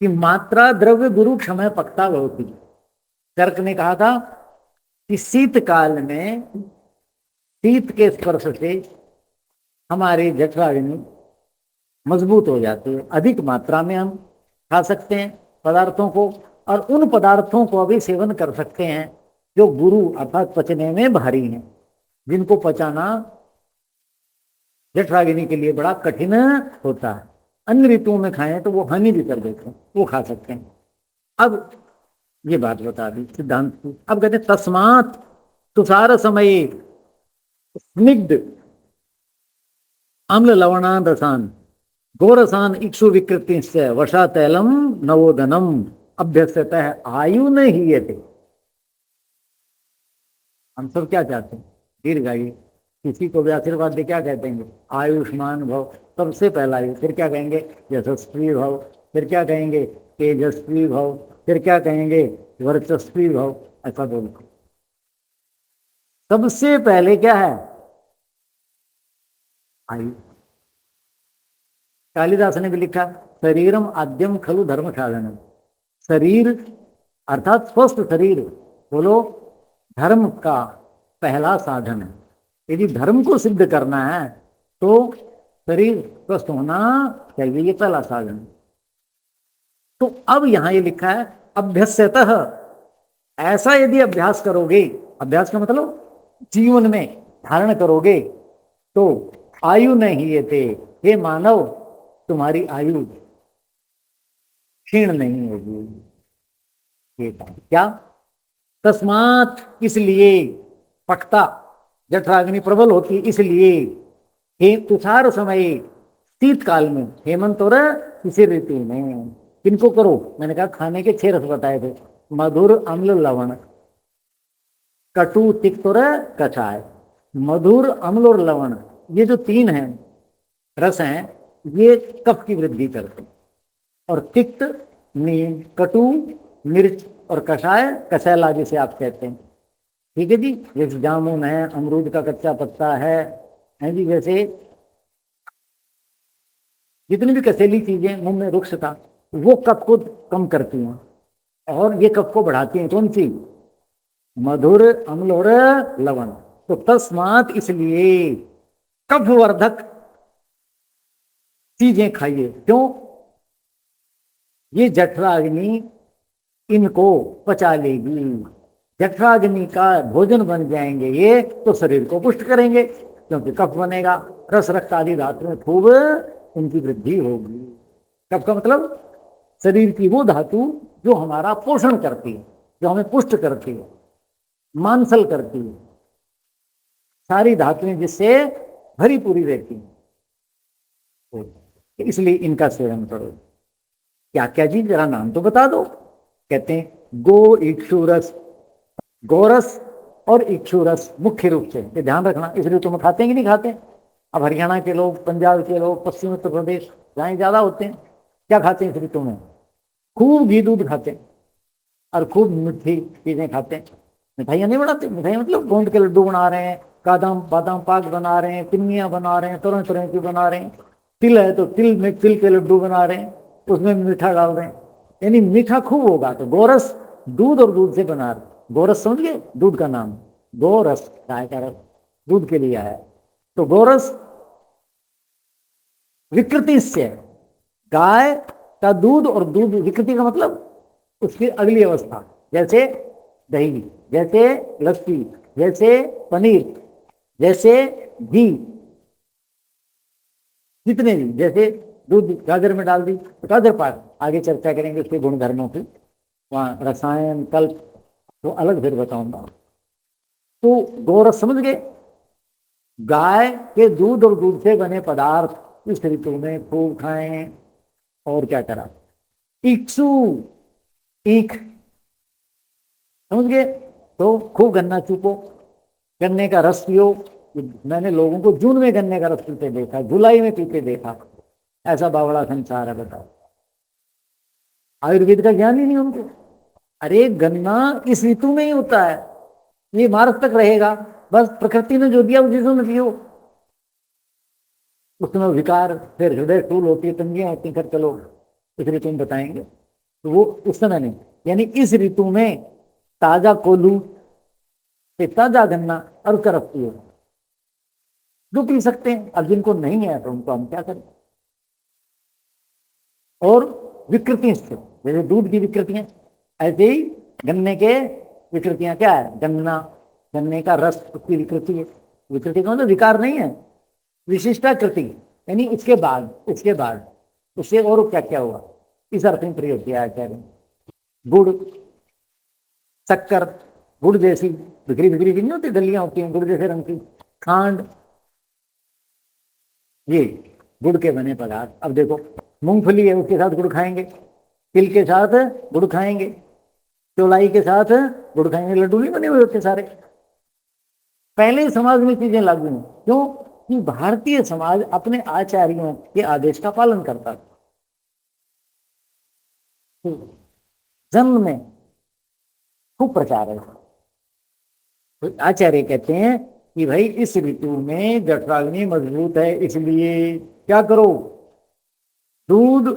कि मात्रा द्रव्य गुरु क्षमय पक्ता भवती। चरक ने कहा था कि शीतकाल में शीत के स्पर्श से हमारी जठराग्नि मजबूत हो जाती है, अधिक मात्रा में हम खा सकते हैं पदार्थों को, और उन पदार्थों को भी सेवन कर सकते हैं जो गुरु अर्थात पचने में भारी हैं, जिनको पचाना जठराग्नि के लिए बड़ा कठिन होता है। अन्य ऋतुओं में खाएं तो वो हानि भी कर देते हैं, वो खा सकते हैं। अब ये बात बता दी सिद्धांत की। अब कहते हैं तस्मात् तुषार समये स्निग्ध अम्ल लवणान रसान गोरसान इक्षु विकृति से वशा तैलम नवोदनम अभ्यस्तः आयु न हीयते। हम सब क्या चाहते हैं? दीर्घायु। किसी को भी आशीर्वाद दे क्या कहते हैं? आयुष्मान भव। सबसे पहला आयु। फिर क्या कहेंगे? यशस्वी भव। फिर क्या कहेंगे? तेजस्वी भव। फिर क्या कहेंगे? वर्चस्वी भव। ऐसा बोलते सबसे पहले क्या है? आयु। कालिदास ने भी लिखा शरीरम आद्यम खलु धर्म साधनम। शरीर अर्थात स्वस्थ शरीर बोलो धर्म का पहला साधन है। यदि धर्म को सिद्ध करना है तो शरीर स्वस्थ होना चाहिए, ये पहला साधन। तो अब यहां ये लिखा है अभ्यस्यतः, ऐसा यदि अभ्यास करोगे, अभ्यास का मतलब जीवन में धारण करोगे, तो आयु नहीं ये थे, हे मानव तुम्हारी आयु क्षीण नहीं होगी। ये क्या? तस्मात इसलिए, पक्ता जठराग्नि प्रबल होती इसलिए, हे तुषार समय शीतकाल में, हेमंत और इसी ऋतु में किनको करो? मैंने कहा खाने के 6 रस बताए थे, मधुर अम्ल लवण, कटु तिक्त और कषाय। मधुर अम्ल और लवण ये जो 3 हैं रस हैं, ये कफ की वृद्धि करते हैं। और तिक्त नीम, कटु मिर्च और कषाय कषैला जिसे आप कहते हैं, ठीक है जी। जैसे जामुन है, अमरूद का कच्चा पत्ता है जी। जैसे जितनी भी कसेली चीजें, मुंह में रुक्ष था, वो कफ को कम करती हैं और ये कफ को बढ़ाती हैं। कौन सी? मधुर अम्ल और लवण। तो तस्मात इसलिए कफवर्धक चीजें खाइए। क्यों? ये जठराग्नि इनको पचा लेगी, जठराग्नि का भोजन बन जाएंगे ये, तो शरीर को पुष्ट करेंगे, क्योंकि कफ बनेगा, रस रक्त आदि धातु में खूब इनकी वृद्धि होगी। कफ का मतलब शरीर की वो धातु जो हमारा पोषण करती है, जो हमें पुष्ट करती है, मांसल करती है, सारी धातुएं जिससे भरी पूरी रहती है। इसलिए इनका सेवन करो। क्या क्या जी? जरा नाम तो बता दो। कहते हैं गो इक्षुरस, गोरस और इक्षुरस मुख्य रूप से, ये ध्यान रखना। इस ऋतु में खाते हैं कि नहीं खाते? अब हरियाणा के लोग, पंजाब के लोग, पश्चिम उत्तर प्रदेश जहाँ ज्यादा होते हैं, क्या खाते हैं इस ऋतु में? खूब घी दूध खाते हैं और खूब मीठी चीजें खाते हैं। मिठाइयाँ नहीं बनाते? मिठाई मतलब गोंद के लड्डू बना रहे हैं, बादाम बादाम पाक बना रहे हैं, पिन्नियाँ बना रहे हैं, तरह तरह की बना रहे हैं। तिल है तो तिल में तिल के लड्डू बना रहे हैं, उसमें मीठा डाल रहे हैं, यानी मीठा खूब होगा। तो गोरस दूध और दूध से बना रहे। गोरस समझ गए? दूध का नाम गोरस, गाय का रस दूध के लिए है। तो गोरस विकृति से, गाय का दूध, और दूध विकृति का मतलब उसकी अगली अवस्था, जैसे दही, जैसे लस्सी, जैसे पनीर, जैसे घी, जितने भी, जैसे दूध गाजर में डाल दी तो गाजर पाक, आगे चर्चा करेंगे उसके गुणधर्मों की, वहाँ रसायन कल्प तो अलग फिर बताऊंगा। तो गोरस समझ गए? गाय के दूध और दूध से बने पदार्थ इस ऋतु में खूब खाएं। और क्या करा? इक्षु, ईख समझ गए? तो खूब गन्ना चूपो, गन्ने का रस पियो। मैंने लोगों को जून में गन्ने का रस पीते देखा, जुलाई में पीते देखा। ऐसा बावड़ा संसार है, बताओ। आयुर्वेद का ज्ञान ही नहीं उनको। अरे गन्ना इस ऋतु में ही होता है, ये मार्च तक रहेगा, बस प्रकृति ने जो दिया उसी में पियो। उसमें विकार, फिर हृदय स्थूल होती है, तंगियां होती हैं, फिर चलो इस ऋतु में बताएंगे। तो वो उस समय नहीं, यानी इस ऋतु में ताजा कोल्हू से ताजा गन्ना और उसका रस पिए, जो पी सकते हैं। अब जिनको नहीं है तो उनको हम क्या करें। और विकृति से, जैसे दूध की विकृतियां, ऐसे ही गन्ने के विकृतियां क्या है, गन्ना, गन्ने का रस उसकी विकृति है। विकृति का मतलब विकार नहीं है, विशिष्टाकृति, यानी उसके बाद उससे और क्या क्या हुआ, इस अर्थ में प्रयोग किया है। गुड़, शक्कर, गुड़ जैसी बिखरी बिखरी की नहीं होती, दलियां होती हैं गुड़ जैसे रंग की, खांड, ये गुड़ के बने पदार्थ। अब देखो मूंगफली है, उसके साथ गुड़ खाएंगे, तिल के साथ गुड़ खाएंगे, चौलाई के साथ गुड़ खाएंगे, लड्डू नहीं बने हुए होते सारे। पहले ही समाज में चीजें लागू हैं, क्यों कि भारतीय समाज अपने आचार्यों के आदेश का पालन करता था। जन्म में खूब प्रचार है। तो आचार्य कहते हैं कि भाई इस ऋतु में जठराग्नि मजबूत है, इसलिए क्या करो, दूध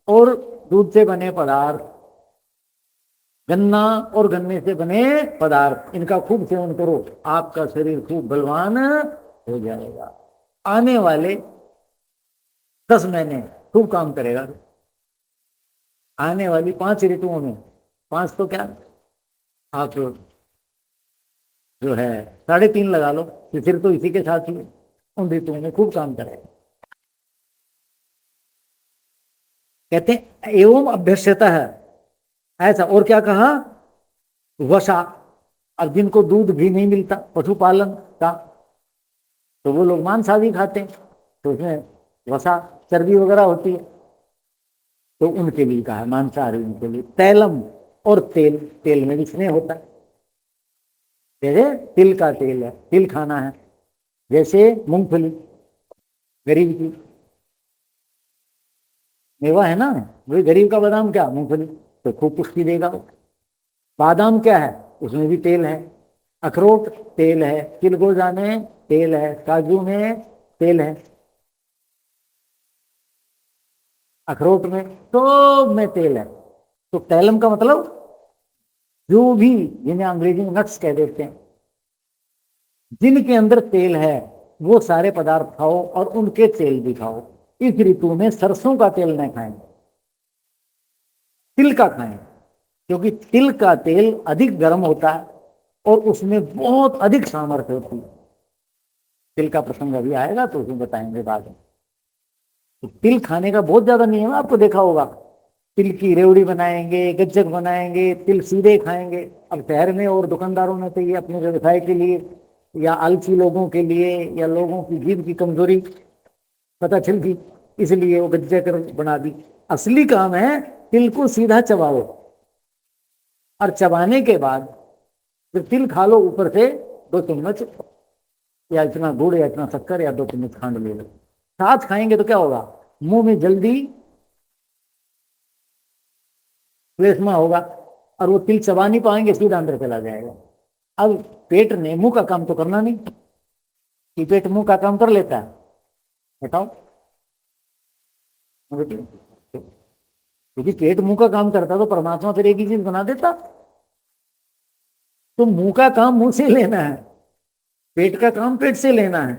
और दूध से बने पदार्थ, गन्ना और गन्ने से बने पदार्थ, इनका खूब सेवन करो, आपका शरीर खूब बलवान हो जाएगा। आने वाले 10 महीने खूब काम करेगा। आने वाली 5 ऋतुओं में, 5 तो क्या, आप जो है 3.5 लगा लो, फिर तो इसी के साथ ही उन ऋतुओं में खूब काम करेगा। कहते हैं एवं अभ्यस्यता है ऐसा। और क्या कहा, वसा, अब जिनको दूध भी नहीं मिलता पशुपालन का, तो वो लोग मांस आदि खाते हैं, तो उसमें वसा चर्बी वगैरह होती है, तो उनके लिए कहा है, मांसाहारी उनके लिए। तैलम, और तेल, तेल में भी स्नेह होता है, जैसे तिल का तेल है, तिल खाना है, जैसे मूंगफली गरीब की मेवा है ना, वही गरीब का बादाम क्या, मूंगफली, तो खूब पुष्टि देगा। बादाम क्या है, उसमें भी तेल है, अखरोट तेल है, चिलगोजा में तेल है, काजू में तेल है, अखरोट में, तो में तेल है। तो तैलम का मतलब जो भी, जिन्हें अंग्रेजी में नट्स कह देते हैं, जिनके अंदर तेल है वो सारे पदार्थ खाओ, और उनके तेल भी खाओ। इस ऋतु में सरसों का तेल न खाएं, तिल का खाएं, क्योंकि तिल का तेल अधिक गर्म होता है और उसमें बहुत अधिक सामर्थ्य होती है। तिल का प्रसंग अभी आएगा तो उसमें बताएंगे बाद में। तो तिल खाने का बहुत ज्यादा नियम है, आपको देखा होगा, तिल की रेवड़ी बनाएंगे, गज्जक बनाएंगे, तिल सीधे खाएंगे। अब शहर में और दुकानदारों ने तो ये अपने व्यवसाय के लिए, या आलसी लोगों के लिए, या लोगों की जीभ की कमजोरी पता चल गई, इसलिए वो गज्जक बना दी। असली काम है तिल को सीधा चबाओ, और चबाने के बाद फिर तिल खा लो, ऊपर से 2 चम्मच या इतना गुड़ या इतना शक्कर या 2 चम्मच खांड ले लो। साथ खाएंगे तो क्या होगा, मुंह में जल्दी प्लेसमा होगा, और वो तिल चबा नहीं पाएंगे, सीधा अंदर चला जाएगा। अब पेट ने मुंह का काम तो करना नहीं, कि पेट मुंह का काम कर लेता है, बताओ, क्योंकि पेट मुंह का काम करता तो परमात्मा फिर एक ही चीज बना देता। तो मुंह का काम मुंह से लेना है, पेट का काम पेट से लेना है।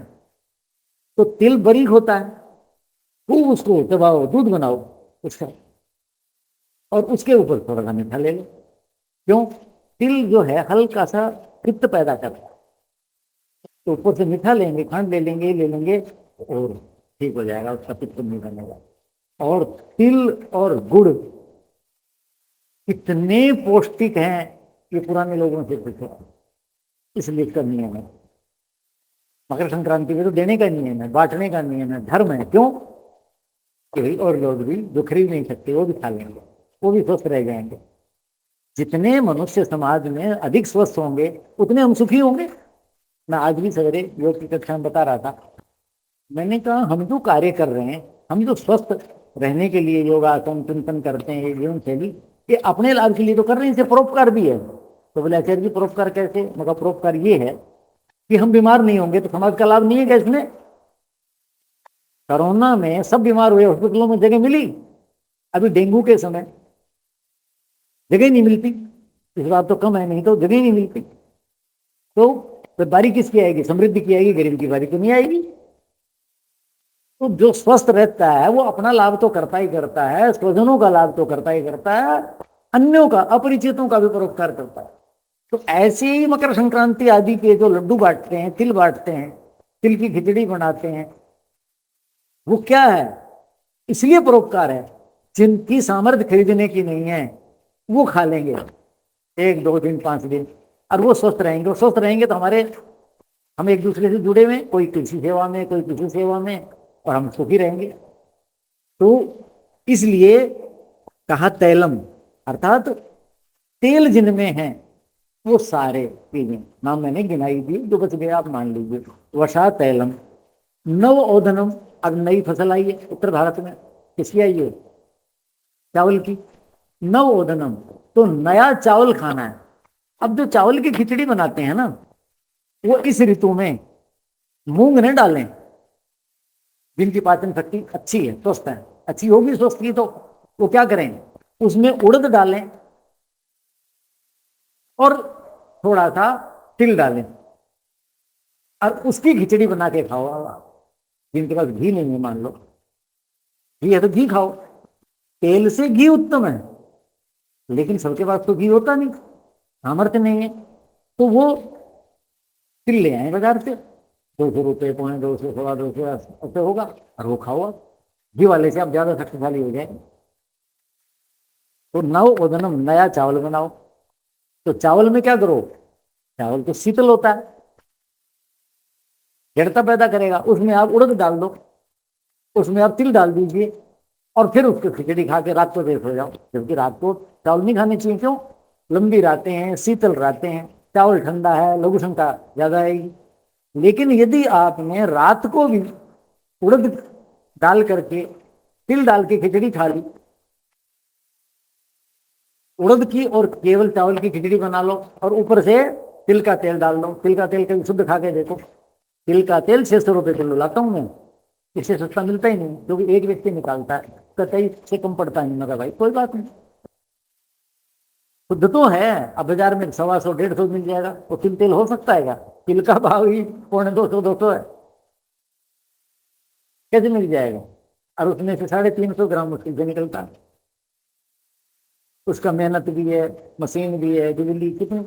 तो तिल बारीक होता है, खूब उसको चबाओ, दूध बनाओ उसका, और उसके ऊपर थोड़ा सा मीठा ले लो। क्यों, तिल जो है हल्का सा पित्त पैदा करता है, तो ऊपर से मीठा लेंगे, खांड ले लेंगे और ठीक हो जाएगा, उसका पित्त नहीं बनेगा। और तिल और गुड़ इतने पौष्टिक हैं, ये पुराने लोगों से पूछो, इसलिए इसका नियम है। मकर संक्रांति में तो देने का नियम है, बांटने का नियम है, धर्म है। क्यों कि भाई और लोग भी जो खरीद नहीं सकते वो भी खा लेंगे, वो भी स्वस्थ रह जाएंगे। जितने मनुष्य समाज में अधिक स्वस्थ होंगे उतने हम सुखी होंगे। मैं आज भी सवेरे योग की कक्षा में बता रहा था, मैंने कहा हम जो कार्य कर रहे हैं, हम जो स्वस्थ रहने के लिए योगासन चिंतन करते हैं, ये जीवन शैली, ये अपने लाभ के लिए तो कर रहे हैं, इसे परोपकार भी है। तो बोले आचार्य जी परोपकार कैसे, मगर परोपकार ये है कि हम बीमार नहीं होंगे तो समाज का लाभ नहीं है क्या इसमें। कोरोना में सब बीमार हुए, हॉस्पिटलों में जगह मिली। अभी डेंगू के समय जगह नहीं मिलती। इस बार तो कम है, नहीं तो जगह ही नहीं मिलती। तो बारी किसकी आएगी? समृद्धि की आएगी, गरीब की बारी तो नहीं आएगी। तो जो स्वस्थ रहता है वो अपना लाभ तो करता ही करता है, स्वजनों का लाभ तो करता ही करता है, अन्यों का, अपरिचितों का भी परोपकार करता है। तो ऐसे ही मकर संक्रांति आदि के जो लड्डू बांटते हैं, तिल बांटते हैं, तिल की खिचड़ी बनाते हैं, वो क्या है? इसलिए परोपकार है। जिनकी सामर्थ्य खरीदने की नहीं है वो खा लेंगे 1 2 दिन 5 दिन, और वो स्वस्थ रहेंगे। और स्वस्थ रहेंगे तो हम एक दूसरे से जुड़े हुए, कोई किसी सेवा में, कोई किसी सेवा में, और हम सुखी रहेंगे। तो इसलिए कहा तैलम, अर्थात तेल जिनमें है वो सारे चीजें नाम मैंने गिनाई दी, जो बच गए आप मान लीजिए। वशा तैलम, नव ओदनम। अब नई फसल आई है उत्तर भारत में, किसकी आई है? चावल की। नव ओदनम, तो नया चावल खाना है। अब जो चावल की खिचड़ी बनाते हैं ना, वो इस ऋतु में मूंग न डालें, जिनकी पाचन शक्ति अच्छी है, स्वस्थ है, अच्छी होगी स्वस्थ की, तो वो क्या करें? उसमें उड़द डालें और थोड़ा सा तिल डालें, और उसकी खिचड़ी बना के खाओ। जिनके पास घी नहीं है, मान लो घी है तो घी खाओ। तेल से घी उत्तम है, लेकिन सबके पास तो घी होता नहीं, सामर्थ्य नहीं है, तो वो तिल ले आए बाजार से, 200 रुपये, 250, 250 ऐसे होगा, और वो खाओ आप। घी वाले से आप ज्यादा शक्तिशाली हो जाए। तो नव ओदनम, नया चावल बनाओ। तो चावल में क्या करो? चावल तो शीतल होता है, जड़ता पैदा करेगा, उसमें आप उड़द डाल दो, उसमें आप तिल डाल दीजिए, और फिर उसको खिचड़ी खा के रात को देर हो जाओ। जबकि रात को चावल नहीं खाने चाहिए। क्यों? लंबी रातें हैं, शीतल रातें हैं, चावल ठंडा है, लघु क्षमता ज्यादा आएगी। लेकिन यदि आपने रात को भी उड़द डाल करके, तिल डाल के खिचड़ी खा ली, उड़द की और केवल चावल की खिचड़ी बना लो, और ऊपर से तिल का तेल डाल लो। तिल का तेल कभी शुद्ध खा के देखो। तिल का तेल 600 रुपये किलो लाता हूं मैं, इससे सस्ता मिलता ही नहीं, क्योंकि एक व्यक्ति निकालता है, कतई से कम पड़ता नहीं। मगर भाई कोई बात नहीं, शुद्ध तो है। अब बाजार में 125 150 मिल जाएगा, तो तिल तेल हो सकता है क्या? तिल का भाव ही 250 है, कैसे मिल जाएगा? और उसमें से 350 ग्राम मुश्किल से निकलता है। उसका मेहनत भी है, मशीन भी है, बिजली कितनी।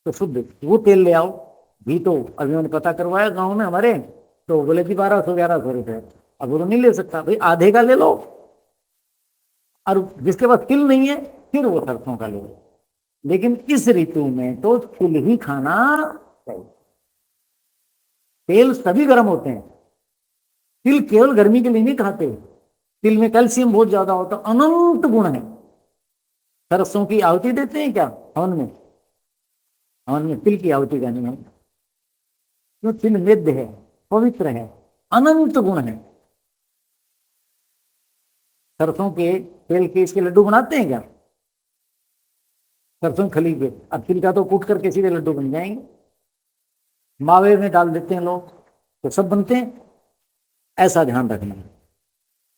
तो शुद्ध वो तेल ले आओ। घी तो अभी मैंने पता करवाया गांव में हमारे, तो बोले कि 1200 1100 रुपये। अब वो तो नहीं ले सकता भाई, आधे का ले लो। और जिसके पास तिल नहीं है, फिर वो सरसों का ले लो। लेकिन इस ऋतु में तो तिल ही खाना चाहिए। तेल सभी गर्म होते हैं, तिल केवल गर्मी के लिए नहीं खाते। तिल में कैल्शियम बहुत ज्यादा होता है, अनंत गुण है। सरसों की आहुति देते हैं क्या हवन में? हवन में तिल की आहुति का नियम, क्यों? तिल वेद्य है, पवित्र है, अनंत गुण है। सरसों के तेल के इसके लड्डू बनाते हैं क्या? सरसों खली के। अब तिल का तो कूट करके सीधे लड्डू बन जाएंगे, मावे में डाल देते हैं लोग, तो सब बनते हैं। ऐसा ध्यान रखना है।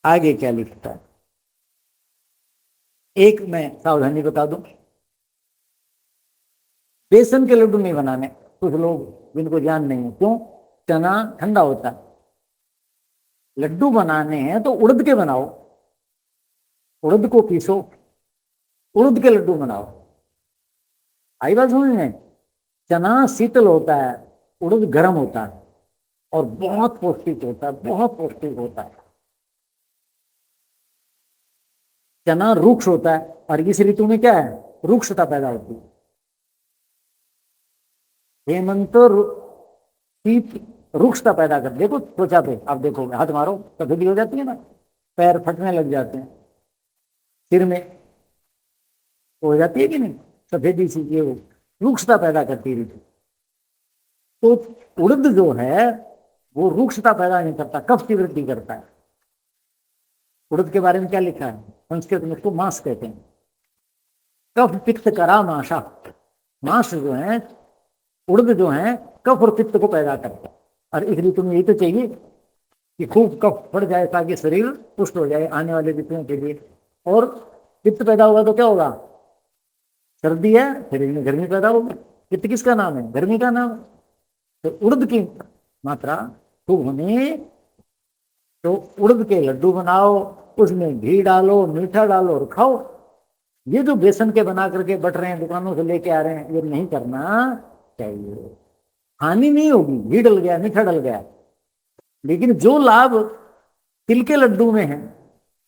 आगे क्या लिखता है, एक मैं सावधानी बता दूं, बेसन के लड्डू नहीं बनाने। कुछ लोग जिनको ज्ञान नहीं है, क्यों? चना ठंडा होता है, लड्डू बनाने हैं तो उड़द के बनाओ, उड़द को पीसो, उड़द के लड्डू बनाओ। आई बात समझ में? चना शीतल होता है, उड़द गर्म होता है, और बहुत पौष्टिक होता है, बहुत पौष्टिक होता है। चना रुक्ष होता है, और इस ऋतु में क्या है? रुक्षता पैदा होती है। हेमंत शीत रुक्षता पैदा कर, देखो त्वचा पे आप देखोगे, हाथ मारो सफेदी हो जाती है ना, पैर फटने लग जाते हैं, सिर में हो जाती है कि नहीं सफेदी सी, ये वो रुक्षता पैदा करती है। तो उड़द जो है वो रुक्षता पैदा नहीं करता, कफ की वृद्धि करता है। उड़द के बारे में क्या लिखा है संस्कृत में? उसको मांस कहते हैं। कफ पित्त करा माशा, मांस जो है, उड़द जो है, कफ और पित्त को पैदा करता है। और इस ऋतु में यही तो चाहिए कि खूब कफ बढ़ जाए ताकि शरीर पुष्ट हो जाए आने वाले ऋतुओं के लिए। और पित्त पैदा होगा तो क्या होगा? सर्दी है शरीर में गर्मी पैदा होगी। पित्त किसका नाम है? गर्मी का नाम है। तो उड़द की मात्रा खूब होनी, तो उड़द के लड्डू बनाओ, उसमें घी डालो, मीठा डालो और खाओ। ये जो बेसन के बना करके बट रहे हैं, दुकानों से लेके आ रहे हैं, ये नहीं करना चाहिए। हानि नहीं होगी, घी डल गया, मीठा डल गया, लेकिन जो लाभ तिल के लड्डू में है,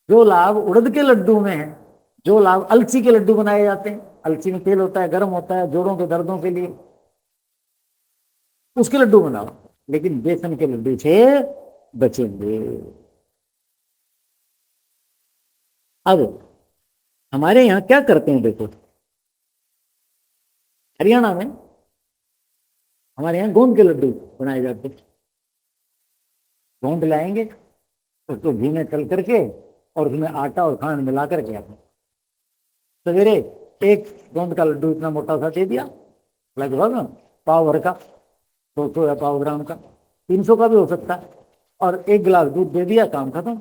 जो लाभ उड़द के लड्डू में है, जो लाभ अलसी के लड्डू बनाए जाते हैं, अलसी में तेल होता है, गर्म होता है, जोड़ों के दर्दों के लिए, उसके लड्डू बनाओ, लेकिन बेसन के लड्डू से बचेंगे। अब हमारे यहाँ क्या करते हैं देखो, हरियाणा में हमारे यहाँ गोंद के लड्डू बनाए जाते हैं। गोंद लाएंगे, उसको घी में तल करके और उसमें आटा और खांड मिला करके आते, सवेरे एक गोंद का लड्डू इतना मोटा सा दे दिया, लगभग पाव भर का, 200 या पाव ग्राम का, 300 का भी हो सकता है, और एक गिलास दूध दे दिया, काम खत्म।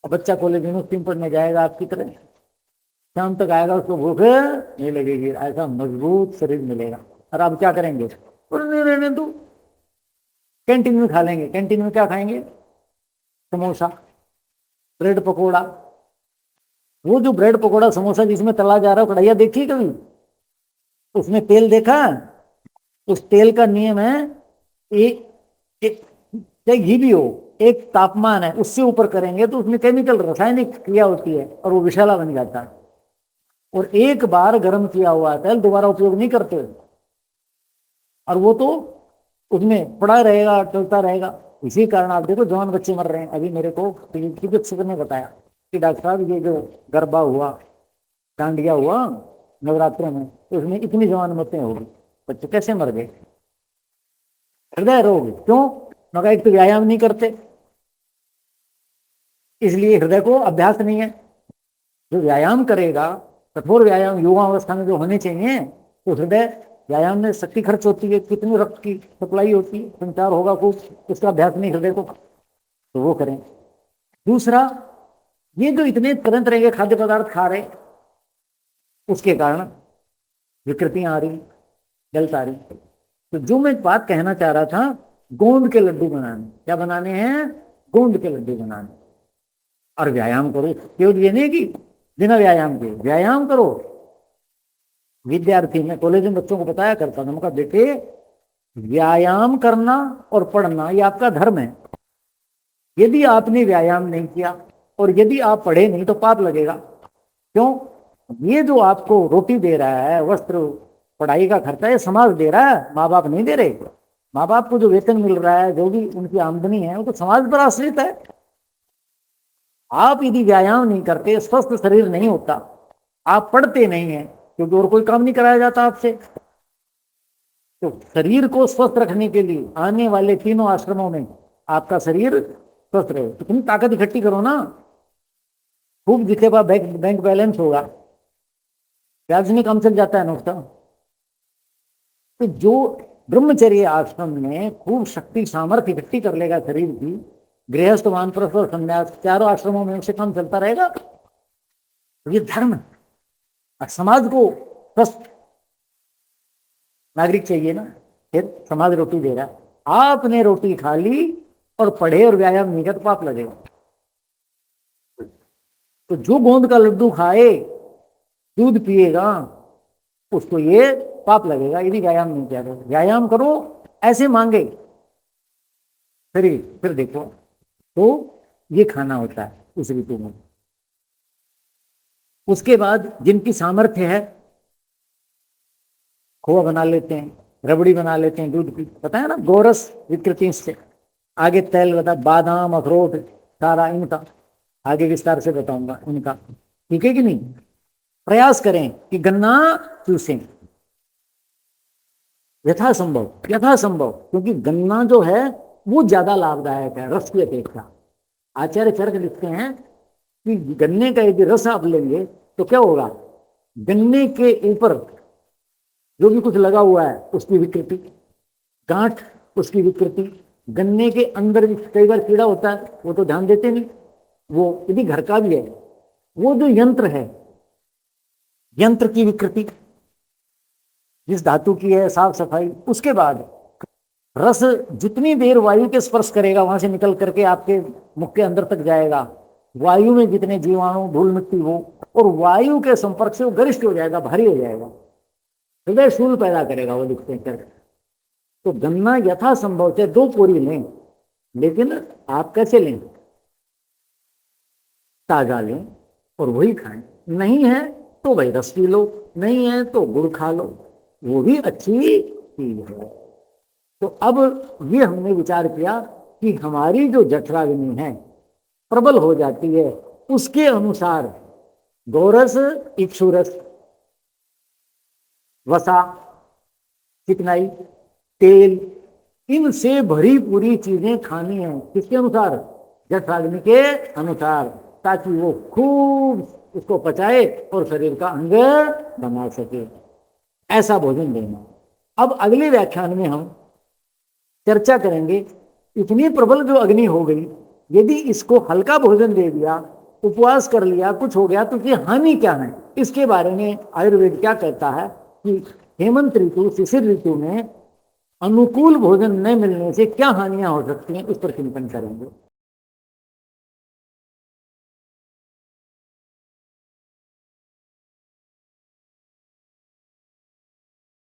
और बच्चा कॉलेज यूनिवर्सिटी में पढ़ने जाएगा आपकी तरह, शाम तक आएगा, उसको भूख नहीं लगेगी, ऐसा मजबूत शरीर मिलेगा। और आप क्या करेंगे? नहीं रहने दो, कैंटीन में खा लेंगे। कैंटीन में क्या खाएंगे? समोसा, ब्रेड पकोड़ा। वो जो ब्रेड पकोड़ा समोसा जिसमें तला जा रहा है, कढ़ाइया देखी कभी? उसमें तेल देखा? उस तेल का नियम है, एक चाहे घी भी हो, एक तापमान है, उससे ऊपर करेंगे तो उसमें केमिकल रासायनिक क्रिया होती है और वो विषैला बन जाता है। और एक बार गर्म किया हुआ तेल दोबारा उपयोग नहीं करते, और वो तो उसमें पड़ा रहेगा, चलता रहेगा। इसी कारण आप देखो जवान बच्चे मर रहे हैं। अभी मेरे को चिकित्सक ने बताया कि डॉक्टर साहब, ये जो गरबा हुआ, डांडिया हुआ नवरात्रों में, तो उसमें इतनी जवान मौतें होगी, बच्चे कैसे मर गए? हृदय रोग। क्यों? मगर एक तो व्यायाम नहीं करते, इसलिए हृदय को अभ्यास नहीं है। जो व्यायाम करेगा, कठोर व्यायाम युवावस्था में जो होने चाहिए, तो हृदय व्यायाम में शक्ति खर्च होती है, कितनी रक्त की सप्लाई होती है, संचार होगा खूब, उसका अभ्यास नहीं हृदय को, तो वो करें। दूसरा, ये जो इतने तरह तरह के खाद्य पदार्थ खा रहे, उसके कारण विकृतियां आ रही, जल्द आ रही। तो जो मैं बात कहना चाह रहा था, गोंद के लड्डू बनाने, क्या बनाने हैं? गोंद के लड्डू बनाने। और व्यायाम करो, केवल ये नहीं कि बिना व्यायाम के, व्यायाम करो। विद्यार्थी, मैं कॉलेज में बच्चों को बताया करता था, उनका बेटे व्यायाम करना और पढ़ना ये आपका धर्म है। यदि आपने व्यायाम नहीं किया और यदि आप पढ़े नहीं तो पाप लगेगा। क्यों? ये जो आपको रोटी दे रहा है, वस्त्र, पढ़ाई का खर्चा, ये समाज दे रहा है, माँ बाप नहीं दे रहे। माँ बाप को जो वेतन मिल रहा है, जो भी उनकी आमदनी है, वो तो समाज पर आश्रित है। आप यदि व्यायाम नहीं करते, स्वस्थ शरीर नहीं होता, आप पढ़ते नहीं है, क्योंकि और कोई काम नहीं कराया जाता आपसे। तो शरीर को स्वस्थ रखने के लिए आने वाले तीनों आश्रमों में आपका शरीर स्वस्थ रहे, तो तुम ताकत इकट्ठी करो ना। खूब जिसके पास बैंक बैलेंस होगा, ब्याज में काम चल जाता है नुकसान। तो जो ब्रह्मचर्य आश्रम में खूब शक्ति सामर्थ्य इकट्ठी कर लेगा शरीर की, गृहस्थ, वानप्रस्थ और संन्यास, चारों आश्रमों में उसे काम चलता रहेगा। तो ये धर्म है। और समाज को स्वस्थ नागरिक चाहिए ना, फिर समाज रोटी दे रहा है, आपने रोटी खा ली और पढ़े और व्यायाम नहीं किया तो पाप लगेगा। तो जो गोंद का लड्डू खाए, दूध पिएगा, उसको ये पाप लगेगा यदि व्यायाम नहीं किया। व्यायाम करो, ऐसे मांगे फिर देखो, तो ये खाना होता है उस ऋतु में। उसके बाद जिनकी सामर्थ्य है, खोआ बना लेते हैं, रबड़ी बना लेते हैं दूध की, पता है ना, गोरस विकृति से। आगे तेल बता, बादाम, अखरोट, सारा इनका आगे विस्तार से बताऊंगा इनका, ठीक है कि नहीं। प्रयास करें कि गन्ना चूसें यथासंभव, क्योंकि गन्ना जो है वो ज्यादा लाभदायक है रस की अपेक्षा। आचार्य चरक लिखते हैं कि गन्ने का यदि रस आप लेंगे तो क्या होगा, गन्ने के ऊपर जो भी कुछ लगा हुआ है उसकी विकृति, गांठ उसकी विकृति, गन्ने के अंदर भी कई बार कीड़ा होता है, वो तो ध्यान देते नहीं, वो यदि घर का भी है, वो जो यंत्र है यंत्र की विकृति, जिस धातु की है, साफ सफाई। उसके बाद रस जितनी देर वायु के स्पर्श करेगा वहां से निकल करके आपके मुख के अंदर तक जाएगा, वायु में जितने जीवाणु धूल मिट्टी हो, और वायु के संपर्क से वो गरिष्ठ हो जाएगा, भारी हो जाएगा, हृदय शूल पैदा करेगा वो लिखते हैं। तो गन्ना यथासंभव से 2 पोरी लें, लेकिन आप कैसे लें? ताजा लें और वही खाएं। नहीं है तो भाई रस पी लो, नहीं है तो गुड़ खा लो, वो भी अच्छी चीज है। तो अब ये हमने विचार किया कि हमारी जो जठराग्नि है प्रबल हो जाती है, उसके अनुसार गोरस, इक्षुरस, वसा, चिकनाई, तेल, इनसे भरी पूरी चीजें खानी है। किसके अनुसार? जठराग्नि के अनुसार, ताकि वो खूब उसको पचाए और शरीर का अंग बना सके। ऐसा भोजन देना। अब अगले व्याख्यान में हम चर्चा करेंगे, इतनी प्रबल जो अग्नि हो गई, यदि इसको हल्का भोजन दे दिया, उपवास कर लिया, कुछ हो गया, तो ये हानि क्या है? इसके बारे में आयुर्वेद क्या कहता है कि हेमंत ऋतु, शिशिर ऋतु में अनुकूल भोजन न मिलने से क्या हानियां हो सकती हैं, उस पर चिंतन करेंगे।